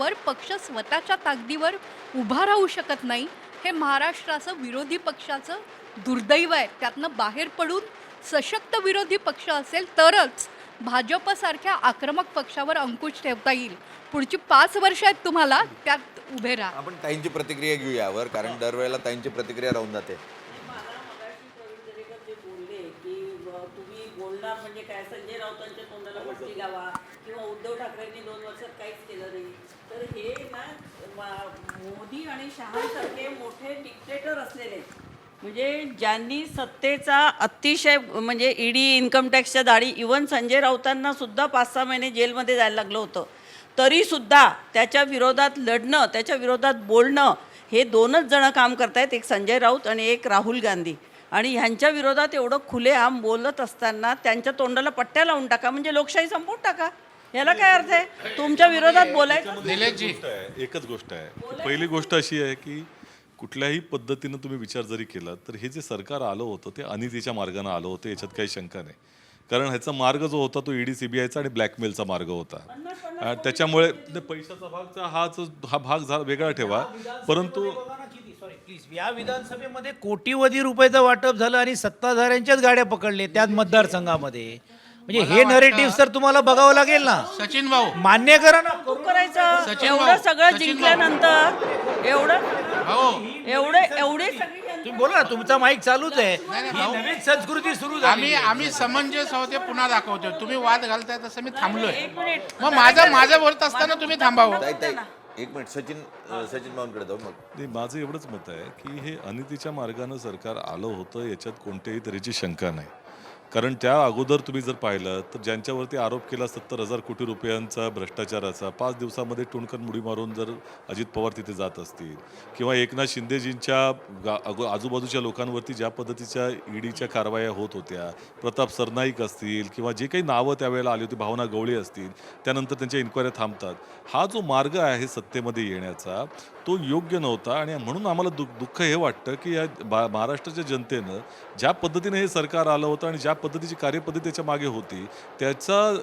जोपर्यंत पक्ष स्वतःच्या ताकदीवर उभा राहू शकत नाही, हे महाराष्ट्राचं विरोधी पक्षाचं दुर्दैव आहे. त्यातनं बाहेर पडून सशक्त विरोधी पक्ष असेल तरच भाजपसारख्या आक्रमक पक्षावर अंकुश ठेवता येईल. पुढची 5 वर्ष आहेत तुम्हाला, त्यात उभे राहा. आपण ताईंची प्रतिक्रिया घेऊ यावर, कारण दरवेळेला ताईंची प्रतिक्रिया राहून जाते. मला मगाशी प्रवीण दरेकर जे बोलले की तुम्ही बोलणार म्हणजे काय, संजय राऊतांच्या तोंडाला पट्टी लावा किंवा उद्धव ठाकरेंनी 2 वर्षात काहीच केलं नाही, तर हे ना मोदी आणि शहांसारखे मोठे डिक्टेटर असलेले, म्हणजे ज्यांनी सत्तेचा अतिशय म्हणजे ईडी इन्कम टॅक्सच्या दाढी, इवन संजय राऊतांना सुद्धा 5-6 महिने जेलमध्ये जायला लागलं होतं, तरीसुद्धा त्याच्या विरोधात लढणं, त्याच्या विरोधात बोलणं, हे 2च जणं काम करतायत, एक संजय राऊत आणि एक राहुल गांधी. आणि ह्यांच्या विरोधात एवढं खुलेआम बोलत असताना त्यांच्या तोंडाला पट्ट्या लावून टाका, म्हणजे लोकशाही संपवून टाका. याला काय अर्थ आहे? तुमच्या विरोधात बोलायचं. एकच गोष्ट आहे. पहिली गोष्ट अशी आहे की कुठल्याही पद्धतीनं तुम्ही विचार जरी केला तर हे जे सरकार आलं होतं ते अनितीच्या मार्गानं आलं होतं, याच्यात काही शंका नाही. कारण ह्याचा मार्ग जो होता तो ईडी सीबीआयचा आणि ब्लॅकमेलचा मार्ग होता. त्याच्यामुळे पैशाचा हा भाग वेगळा ठेवा, परंतु प्लीज, या विधानसभेमध्ये कोटीवधी रुपयाचं वाटप झालं आणि सत्ताधाऱ्यांच्याच गाड्या पकडले त्याच मतदारसंघामध्ये. म्हणजे हे नरेटिव्ह तर तुम्हाला बघावं लागेल ना. सचिन भाऊ मान्य करा ना. करायचं सचिन एवढं भाऊ, सगळं सचिन जिंकल्यानंतर एवढे तुम्ही बोला ना, तुमचा माईक चालूच आहे. ही नवीन संस्कृती सुरू झाली. आम्ही समंजस होते, पुन्हा दाखवतो. तुम्ही वाद घालताय तसं मी थांबलोय. मग माझं बोलत असताना तुम्ही थांबावं. ताई ताई एक मिनिट, सचिन भाऊंकडे जाऊ. मग माझं एवढंच मत आहे की हे अनितीच्या मार्गानं सरकार आलं होतं, याच्यात कोणत्याही तऱ्हेची शंका नाही. कारण त्या अगोदर तुम्ही जर पाहिलं तर ज्यांच्यावरती आरोप केला 70,000 कोटी रुपयांचा भ्रष्टाचाराचा, 5 दिवसामध्ये टुणकन मुडी मारून जर अजित पवार तिथे जात असतील, किंवा एकनाथ शिंदेजींच्या आजूबाजूच्या लोकांवरती ज्या पद्धतीच्या ईडीच्या कारवाया होत होत्या, प्रताप सरनाईक असतील किंवा जे काही नावं त्यावेळेला आली होती, भावना गवळी असतील, त्यानंतर त्यांच्या इन्क्वायऱ्या थांबतात. हा जो मार्ग आहे सत्तेमध्ये येण्याचा तो योग्य नव्हता. आणि म्हणून आम्हाला दुःख हे वाटतं की या महाराष्ट्राच्या जनतेनं ज्या पद्धतीने हे सरकार आलं होतं आणि ज्या पद्धतीची कार्यपद्धती त्याच्या मागे होती त्याचा